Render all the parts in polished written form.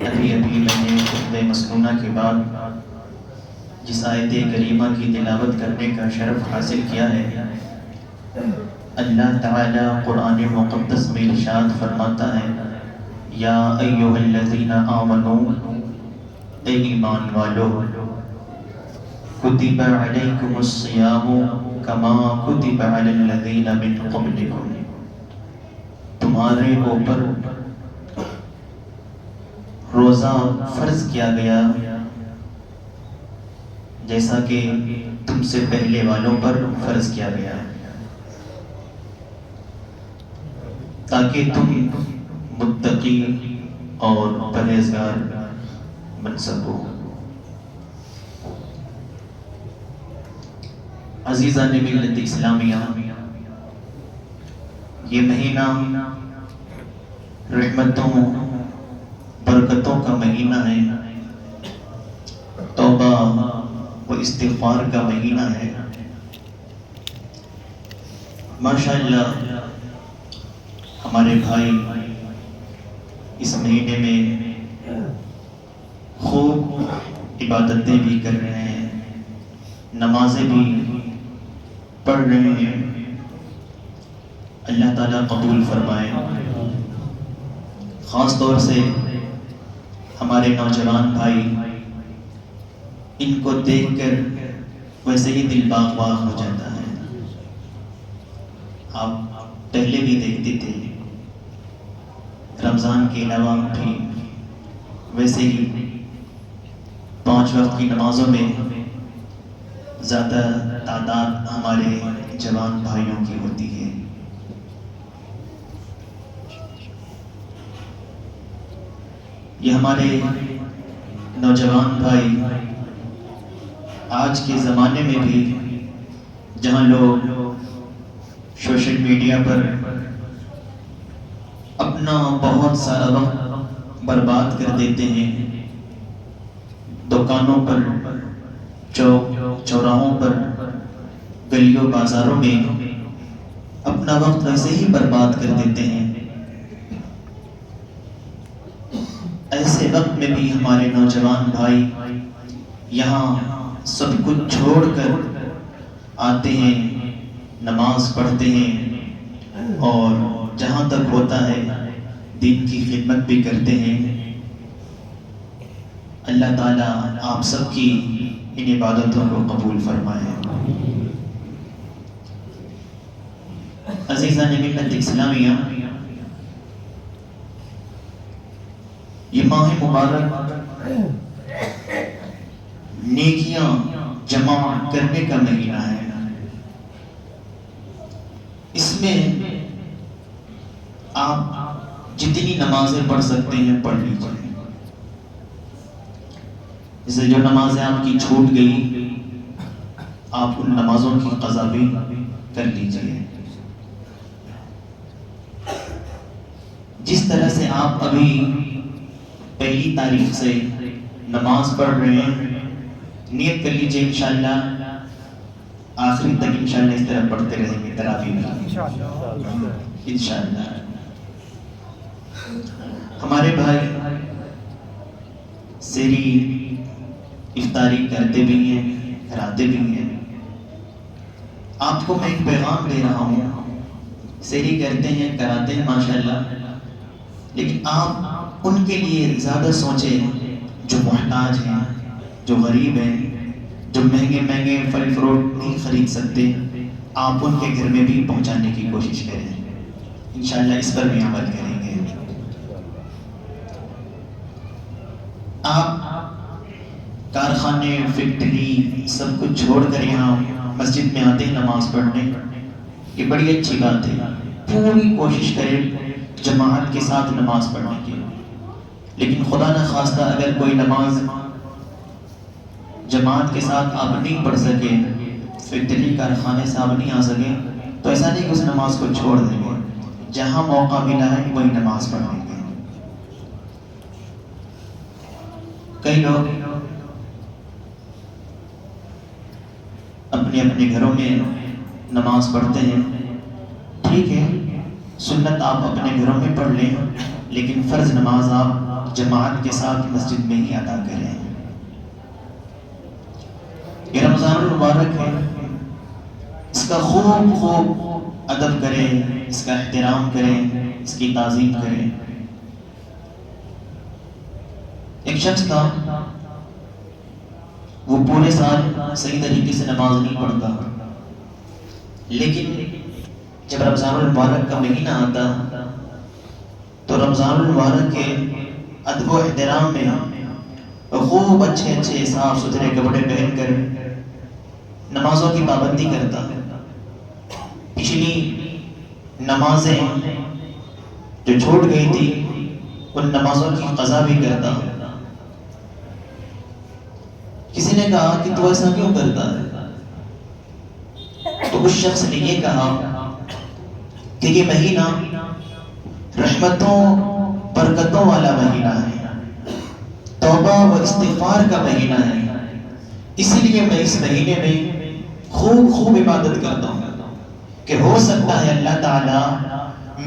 ابھی میں نے خطبہ مسنونہ کے بعد جس آیت کریمہ کی تلاوت کرنے کا شرف حاصل کیا ہے، اللہ تعالیٰ قرآن مقدس میں ارشاد فرماتا ہے، یا ایھا الذین آمنوا، اے ایمان والو، کتب علیکم الصیام کما کتب علی الذین من قبلکم، تمہارے اوپر روزہ فرض کیا گیا جیسا کہ تم سے پہلے والوں پر فرض کیا گیا، تاکہ تم متقی اور پرہیزگار بن سکو۔ عزیزان ملت اسلامیہ، یہ مہینہ رحمتوں برکتوں کا مہینہ ہے، توبہ و استغفار کا مہینہ ہے۔ ماشاءاللہ ہمارے بھائی اس مہینے میں خوب عبادتیں بھی کر رہے ہیں، نمازیں بھی پڑھ رہے ہیں، اللہ تعالیٰ قبول فرمائے۔ خاص طور سے ہمارے نوجوان بھائی، ان کو دیکھ کر ویسے ہی دل باغ باغ ہو جاتا ہے۔ آپ پہلے بھی دیکھتے تھے، رمضان کے علاوہ بھی ویسے ہی 5 وقت کی نمازوں میں زیادہ تعداد ہمارے جوان بھائیوں کی ہوتی ہے۔ یہ ہمارے نوجوان بھائی آج کے زمانے میں بھی، جہاں لوگ سوشل میڈیا پر اپنا بہت سارا وقت برباد کر دیتے ہیں، دکانوں پر، چوک چوراہوں پر، گلیوں بازاروں میں اپنا وقت ویسے ہی برباد کر دیتے ہیں، ایسے وقت میں بھی ہمارے نوجوان بھائی یہاں سب کچھ چھوڑ کر آتے ہیں، نماز پڑھتے ہیں، اور جہاں تک ہوتا ہے دین کی خدمت بھی کرتے ہیں۔ اللہ تعالیٰ آپ سب کی ان عبادتوں کو قبول فرمائے۔ عزیزان ملت اسلامیہ، یہ ماہ مبارک نیکیاں جمع کرنے کا مہینہ ہے۔ اس میں آپ جتنی نمازیں پڑھ سکتے ہیں پڑھ لیجیے، جیسے جو نمازیں آپ کی چھوٹ گئی آپ ان نمازوں کی قضا بھی کر لیجیے۔ جس طرح سے آپ ابھی پہلی تاریخ سے نماز پڑھ رہے ہیں، نیت کر لیجیے انشاءاللہ آخری تک انشاءاللہ اس طرح پڑھتے رہیں گے تراویح میں انشاءاللہ۔ ہمارے بھائی سحری افطاری کرتے بھی ہیں، کراتے بھی ہیں۔ آپ کو میں ایک پیغام دے رہا ہوں، سحری کرتے ہیں، کراتے ہیں ماشاءاللہ، لیکن آپ ان کے لیے زیادہ سوچیں جو محتاج ہیں، جو غریب ہیں، جو مہنگے مہنگے پھل فروٹ نہیں خرید سکتے، آپ ان کے گھر میں بھی پہنچانے کی کوشش کریں۔ انشاءاللہ اس پر بھی عمل کریں گے۔ آپ کارخانے، فیکٹری سب کچھ چھوڑ کر یہاں مسجد میں آتے ہیں نماز پڑھنے، یہ بڑی اچھی بات ہے۔ پوری کوشش کریں جماعت کے ساتھ نماز پڑھنے کی، لیکن خدا نہ خواستہ اگر کوئی نماز جماعت کے ساتھ آپ نہیں پڑھ سکے، فیکٹری کارخانے سے آپ نہیں آ سکے، تو ایسا نہیں کہ اس نماز کو چھوڑ دیں گے، جہاں موقع ملا ہے وہی نماز پڑھیں گے۔ کئی لوگ اپنے اپنے گھروں میں نماز پڑھتے ہیں، ٹھیک ہے، سنت آپ اپنے گھروں میں پڑھ لیں، لیکن فرض نماز آپ جماعت کے ساتھ مسجد میں ہی ادا کریں۔ یہ رمضان المبارک ہے، اس کا خوب ادب کریں، اس کا احترام کریں، اس کی تعظیم کریں۔ ایک شخص تھا، وہ پورے سال صحیح طریقے سے نماز نہیں پڑھتا، لیکن جب رمضان المبارک کا مہینہ آتا تو رمضان المبارک کے ادب و احترام میں خوب اچھے صاف ستھرے کپڑے پہن کر نمازوں کی پابندی کرتا۔ پچھلی نمازیں جو چھوٹ گئی تھی ان نمازوں کی قضا بھی کرتا۔ کسی نے کہا کہ تو ایسا کیوں کرتا ہے؟ تو اس شخص نے یہ کہا کہ یہ مہینہ رحمتوں برکتوں والا مہینہ ہے، توبہ و استغفار کا مہینہ ہے، اسی لیے میں اس مہینے میں خوب عبادت کرتا ہوں کہ ہو سکتا ہے اللہ تعالی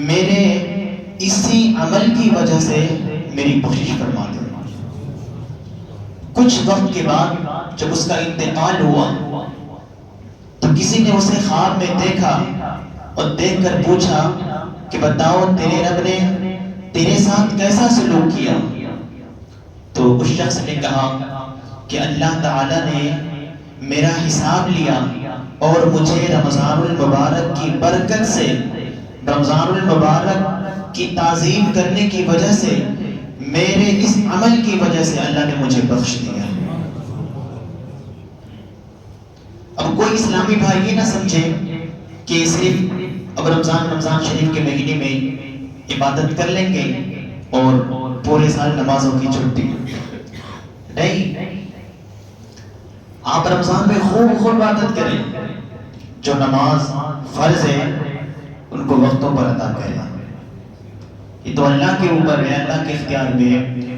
میرے اسی عمل کی وجہ سے میری بخشش فرما دے۔ کچھ وقت کے بعد جب اس کا انتقال ہوا تو کسی نے اسے خواب میں دیکھا اور دیکھ کر پوچھا کہ بتاؤ تیرے رب نے تیرے ساتھ کیسا سلوک کیا؟ تو اس شخص نے کہا کہ اللہ تعالی نے میرا حساب لیا اور مجھے رمضان المبارک کی برکت سے، رمضان المبارک کی تعظیم کرنے کی وجہ سے، میرے اس عمل کی وجہ سے اللہ نے مجھے بخش دیا۔ اب کوئی اسلامی بھائی یہ نہ سمجھے کہ صرف اب رمضان شریف کے مہینے میں عبادت کر لیں گے اور پورے سال نمازوں کی چھٹی، نہیں، آپ رمضان میں خوب عبادت کریں، جو نماز فرض ہے ان کو وقتوں پر ادا کریں۔ یہ تو اللہ کے اوپر ہے، اللہ کے اختیار میں ہے،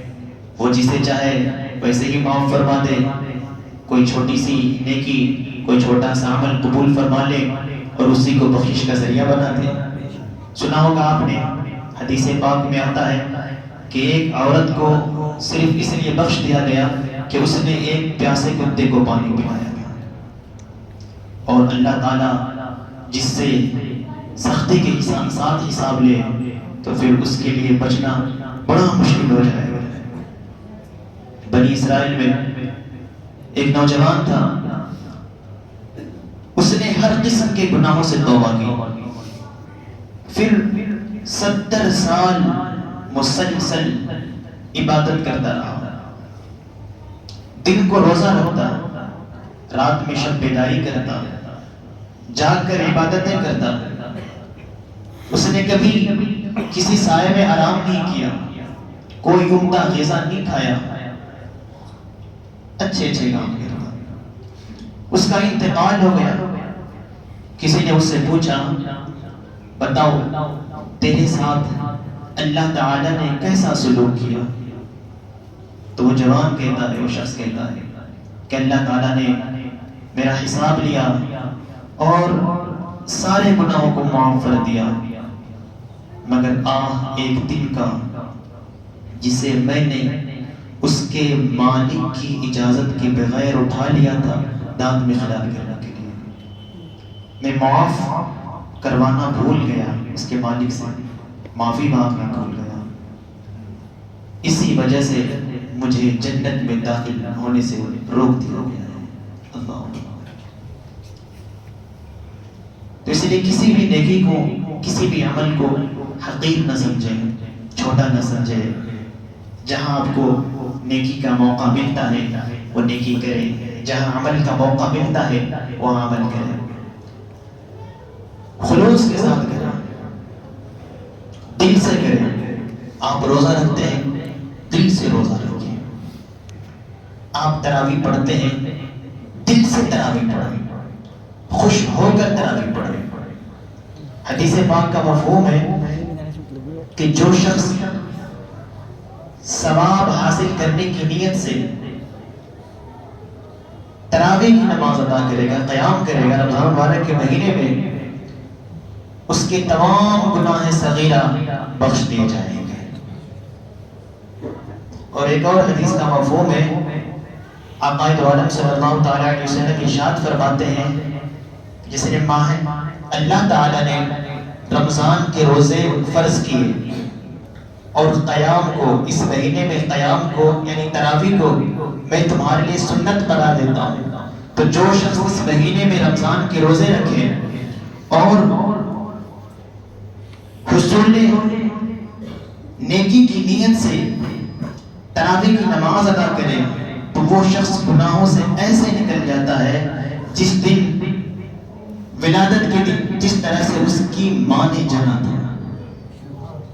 وہ جسے چاہے ویسے ہی معاف فرما دے، کوئی چھوٹی سی نیکی، کوئی چھوٹا سا عمل قبول فرما لے اور اسی کو بخشش کا ذریعہ بنا دے۔ سنا ہوگا آپ نے، حدیث پاک میں آتا ہے کہ ایک عورت کو صرف اس لیے بخش دیا گیا کہ اس نے ایک پیاسے کتے کو پانی پلایا گیا، اور اللہ تعالیٰ جس سے سختی کے ساتھ حساب لے تو پھر اس کے لیے بچنا بڑا مشکل ہو جائے گا۔ بنی اسرائیل میں ایک نوجوان تھا، اس نے ہر قسم کے گناہوں سے توبہ کی، پھر 70 سال مسلسل عبادت کرتا رہا، دن کو روزہ رکھتا، رات میں شب بیداری کرتا، جاگ کر عبادتیں کرتا۔ اس نے کبھی کسی سائے میں آرام نہیں کیا، کوئی عمدہ غذا نہیں کھایا، اچھے کام کرتا۔ اس کا انتقال ہو گیا۔ کسی نے اس سے پوچھا بتاؤ تیرے ساتھ اللہ تعالی نے کیسا سلوک کیا؟ تو وہ جوان کہتا ہے، وہ شخص کہتا ہے کہ اللہ تعالیٰ نے میرا حساب لیا اور سارے گناہوں کو معاف کر دیا، مگر ایک دن کا جسے میں نے اس کے مالک کی اجازت کے بغیر اٹھا لیا تھا دانت میں خلال کرنے کے لیے، میں معاف کروانا بھول گیا، اس کے مالک سے معافی مانگنا بھول گیا، اسی وجہ سے مجھے جنت میں داخل ہونے سے روک دیا گیا ہے۔ اللہ، تو اس لیے کسی بھی نیکی کو، کسی بھی عمل کو حقیر نہ سمجھیں، چھوٹا نہ سمجھیں۔ جہاں آپ کو نیکی کا موقع ملتا ہے وہ نیکی کریں، جہاں عمل کا موقع ملتا ہے وہاں عمل کریں، خلوص کے ساتھ کریں، دل سے کریں۔ آپ روزہ رکھتے ہیں، دل سے روزہ رکھیں۔ آپ تراویح پڑھتے ہیں، دل سے تراویح پڑھیں، خوش ہو کر تراویح پڑھیں۔ حدیث پاک کا مفہوم ہے کہ جو شخص ثواب حاصل کرنے کی نیت سے تراویح کی نماز ادا کرے گا، قیام کرے گا رمضان مبارک کے مہینے میں، اس کے تمام گناہ صغیرہ بخش دیے جائیں گے۔ اور ایک اور حدیث کا مفہوم ہے، آقا دو عالم صلی اللہ تعالیٰ علیہ وسلم ارشاد فرماتے ہیں، جس نے ماہ اللہ تعالیٰ نے رمضان کے روزے فرض کیے اور قیام کو، اس مہینے میں قیام کو یعنی تراویح کو میں تمہارے لیے سنت قرار دیتا ہوں، تو جو شخص اس مہینے میں رمضان کے روزے رکھے اور حصول نیکی کی نیت سے تراویح کی نماز ادا کرے تو وہ شخص گناہوں سے ایسے نکل جاتا ہے جس دن ولادت کے دن جس طرح سے اس کی ماں نے جنا تھا۔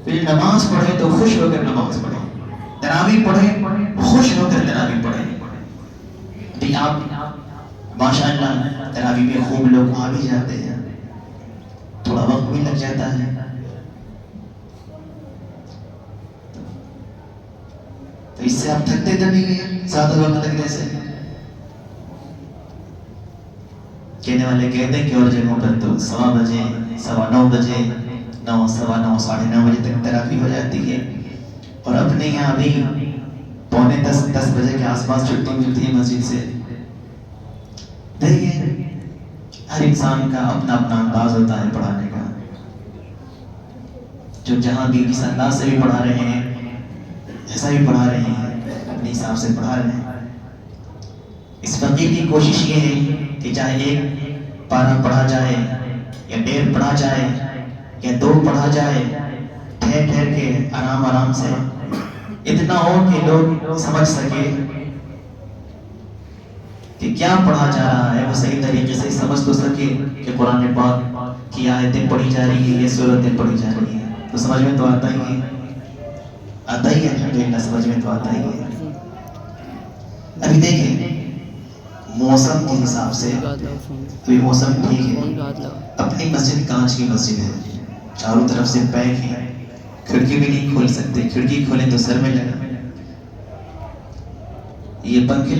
پھر نماز پڑھے تو خوش ہو کر نماز پڑھے، تراویح پڑھے خوش ہو کر تراویح پڑھے۔ تو آپ ماشاءاللہ تراویح میں خوب لوگ آ بھی جاتے ہیں، تھوڑا وقت بھی لگ جاتا ہے، تو اس سے آپ تھکتے تو نہیں ہیں زیادہ وقت لگنے سے؟ کہنے والے کہتے ہیں کہ اور جگہوں پر تو 9:15 بجے 9:15 بجے 9 سوا 9 ساڑھے 9 بجے تک تراویح ہو جاتی ہے، اور اپنے یہاں بھی 9:45 بجے کے آس پاس چھٹی ملتی ہے مسجد سے۔ دیکھیے ہر انسان کا اپنا اپنا انداز ہوتا ہے پڑھانے کا، جو جہاں بھی جس انداز سے بھی پڑھا رہے ہیں ایسا بھی پڑھا رہے ہیں، اپنے حساب سے پڑھا رہے ہیں۔ اس فقیر کی کوشش یہ ہے کہ چاہے 1 پارہ پڑھا جائے یا 1.5 پڑھا جائے یا 2 پڑھا جائے، ٹھہر ٹھہر کے آرام آرام سے، اتنا ہو کہ لوگ سمجھ سکے کہ کیا پڑھا جا رہا ہے، وہ صحیح طریقے سے سمجھ تو سکے کہ قرآن پاک کی آیتیں پڑھی جا رہی ہیں، یہ سورتیں پڑھی جا رہی ہیں، تو سمجھ میں تو آتا ہی ہے، آتا ہی ہے الحمدللہ، سمجھ میں تو آتا ہی ہے۔ ابھی دیکھیں موسم کے حساب سے تو یہ موسم ٹھیک ہے، اپنی مسجد کانچ کی مسجد ہے، چاروں طرف سے پیک ہے، کھڑکی بھی نہیں کھول سکتے، کھڑکی کھولیں تو سر میں لگا، یہ پنکھے